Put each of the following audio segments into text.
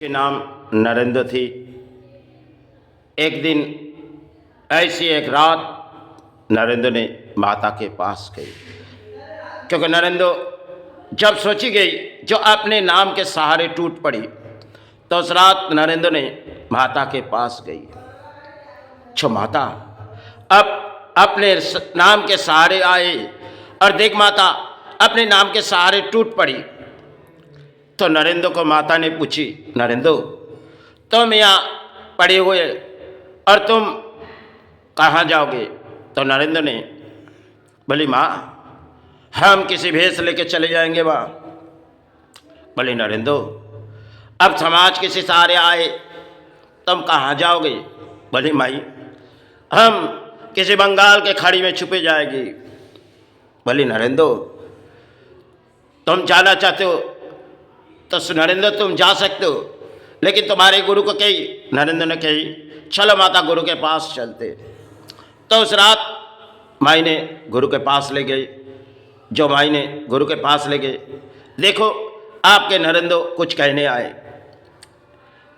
के नाम नरेंद्र थी। एक दिन ऐसी एक रात नरेंद्र ने माता के पास गई, क्योंकि नरेंद्र जब सोची गई जो अपने नाम के सहारे टूट पड़ी, तो उस रात नरेंद्र ने माता के पास गई। छो माता अब अपने नाम के सहारे आए और देख माता अपने नाम के सहारे टूट पड़ी। तो नरेंद्र को माता ने पूछी, नरेंद्र तुम यहाँ पड़े हुए और तुम कहाँ जाओगे? तो नरेंद्र ने बोली, माँ हम किसी भेष लेके चले जाएंगे। माँ बोली, नरेंद्र अब समाज किसी सहारे आए, तुम कहाँ जाओगे? बोली, माई हम किसी बंगाल के खाड़ी में छुपे जाएगी। बोली, नरेंद्र तुम जाना चाहते हो तो नरेंद्र तुम जा सकते हो, लेकिन तुम्हारे गुरु को कही। नरेंद्र ने कही, चलो माता गुरु के पास चलते। तो उस रात माई ने गुरु के पास ले गई। जो माई ने गुरु के पास ले गए, देखो आपके नरेंद्र कुछ कहने आए।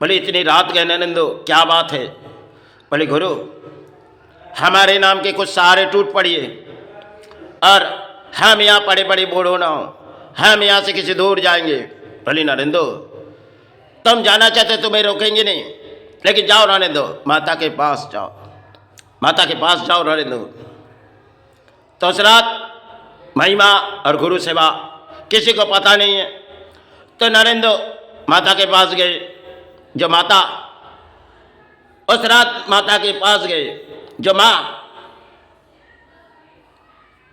बोले, इतनी रात गए नरेंद्र, क्या बात है? बोले, गुरु हमारे नाम के कुछ सहारे टूट पड़िए और हम यहाँ पड़े पड़े बूढ़ो ना हो, हम यहाँ से किसी दूर जाएंगे। बोली, नरेंद्र तुम जाना चाहते तुम्हें रोकेंगे नहीं, लेकिन जाओ नरेंद्र, माता के पास जाओ, माता के पास जाओ नरेंद्र। तो उस रात महिमा और गुरु सेवा किसी को पता नहीं है। तो नरेंद्र माता के पास गए। जो माता उस रात माता के पास गए, जो माँ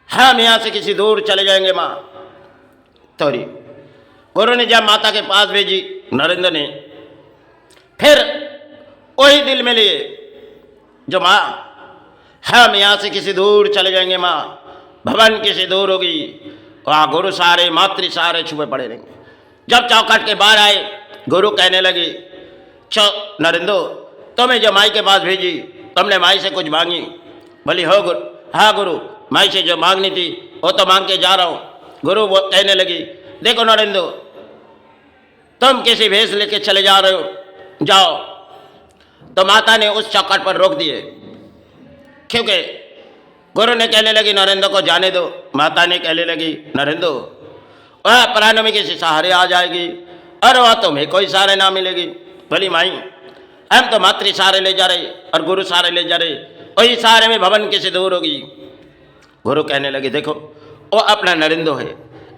हम यहाँ से किसी दूर चले जाएंगे माँ। तोरी गुरु ने जब माता के पास भेजी, नरेंद्र ने फिर वही दिल में लिए, जो माँ हम यहाँ से किसी दूर चले जाएंगे माँ, भवन किसी दूर होगी, वहाँ गुरु सारे मातृ सारे छुपे पड़े रहेंगे। जब चौखट के बाहर आए, गुरु कहने लगी, नरेंद्र तुम्हें जो माई के पास भेजी, तुमने माई से कुछ मांगी? बोली, हो गुरु, हाँ गुरु माई से जो मांगनी थी वो तो मांग के जा रहा हूँ। गुरु वो कहने लगी, देखो नरेंद्र तुम किसी भेष लेके चले जा रहे हो, जाओ। तो माता ने उस चौखट पर रोक दिए, क्योंकि गुरु ने कहने लगी नरेंद्र को जाने दो। माता ने कहने लगी, नरेंद्र वह प्राणों में किसी सहारे आ जाएगी और वह तुम्हें कोई सहारे ना मिलेगी। बोली, माई हम तो मातृ सहारे ले जा रहे और गुरु सहारे ले जा रहे, वही सहारे में भवन किसी दूर होगी। गुरु कहने लगी, देखो वो अपना नरेंद्र है,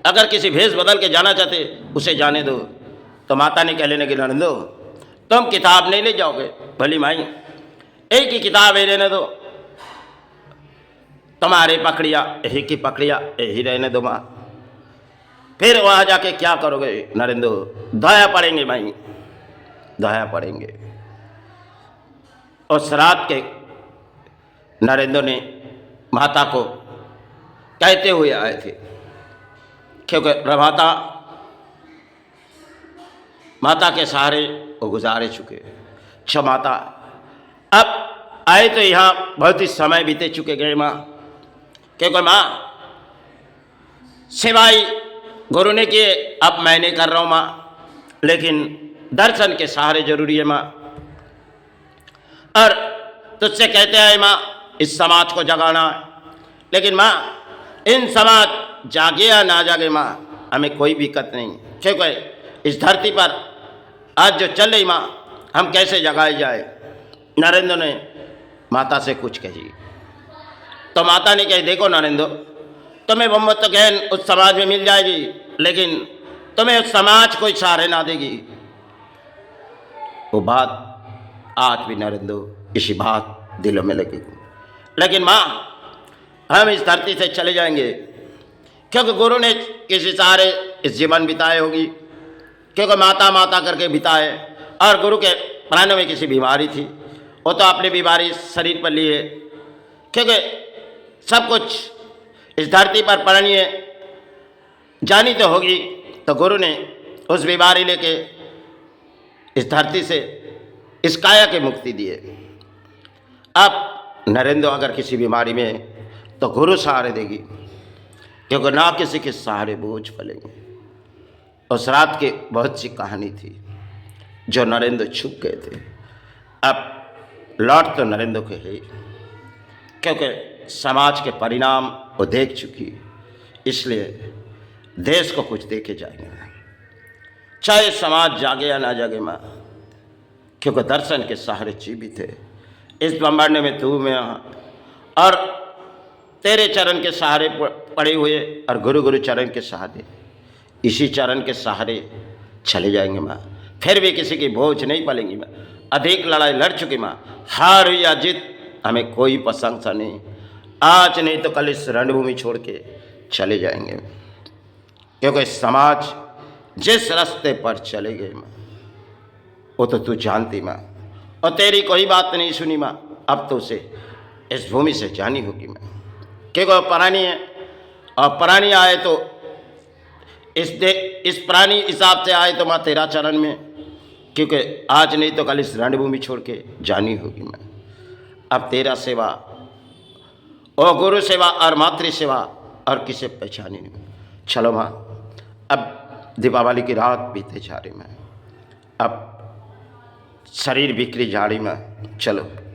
अगर किसी भेष बदल के जाना चाहते उसे जाने दो। तो माता ने कहने लगी, नरेंद्र तुम किताब नहीं ले जाओगे? भली माई एक ही किताब है, रहने दो, तुम्हारे पकड़िया यही की पकड़िया यही रहने दो माँ। फिर वहाँ जाके क्या करोगे नरेंद्र? दया पड़ेंगे माई, दया पड़ेंगे। उस रात के नरेंद्र ने माता को कहते हुए आए थे, क्योंकि माता के सहारे वो गुजारे चुके। अच्छा माता अब आए तो यहाँ बहुत ही समय बीते चुके गए माँ, क्योंकि माँ सिवाय गुरु ने किए अब मैंने कर रहा हूँ माँ, लेकिन दर्शन के सहारे जरूरी है माँ। और तुझसे कहते हैं माँ इस समाज को जगाना है, लेकिन माँ इन समाज जागे या ना जागे माँ हमें कोई दिक्कत नहीं, क्योंकि इस धरती पर आज जो चल रही माँ हम कैसे जगाए जाए। नरेंद्र ने माता से कुछ कही, तो माता ने कही, देखो नरेंद्र तुम्हें मोहम्मद तो ज्ञान उस समाज में मिल जाएगी, लेकिन तुम्हें उस समाज कोई सहारे ना देगी। वो बात आज भी नरेंद्र इसी बात दिलों में लगी। लेकिन माँ हम इस धरती से चले जाएंगे, क्योंकि गुरु ने किसी सहारे इस जीवन बिताए होगी, क्योंकि माता माता करके बिताए, और गुरु के प्राणों में किसी बीमारी थी, वो तो अपनी बीमारी शरीर पर लिए, क्योंकि सब कुछ इस धरती पर पढ़नी जानी तो होगी। तो गुरु ने उस बीमारी लेके इस धरती से इस काया के मुक्ति दिए। अब नरेंद्र अगर किसी बीमारी में तो गुरु सहारे देगी, क्योंकि ना किसी के सहारे बोझ पलेंगे। उस रात की बहुत सी कहानी थी। जो नरेंद्र छुप गए थे, अब लौट तो नरेंद्र के है, क्योंकि समाज के परिणाम वो देख चुकी, इसलिए देश को कुछ देके जाएंगे, चाहे समाज जागे या ना जागे माँ, क्योंकि दर्शन के सहारे जीवित है। इस ब्रह्मांड में तू मैं और तेरे चरण के सहारे पड़े हुए और गुरु चरण के सहारे, इसी चरण के सहारे चले जाएंगे माँ। फिर भी किसी की बोझ नहीं पलेंगी माँ। अधिक लड़ाई लड़ चुकी माँ, हार या जीत हमें कोई प्रशंसा नहीं। आज नहीं तो कल इस रणभूमि छोड़ के चले जाएंगे, क्योंकि समाज जिस रास्ते पर चले गए माँ, वो तो तू जानती माँ, और तेरी कोई बात नहीं सुनी माँ। अब तो उसे इस भूमि से जानी होगी माँ, क्योंकि वो प्राणी है, और प्राणी आए तो इस प्राणी हिसाब से आए तो माँ तेरा चरण में, क्योंकि आज नहीं तो कल इस रणभूमि छोड़ के जानी होगी माँ। अब तेरा सेवा और गुरु सेवा और मातृ सेवा और किसे पहचानी नहीं। चलो माँ, अब दीपावली की रात बीते जा रही मैं, अब शरीर बिखरी जा रही मैं, चलो।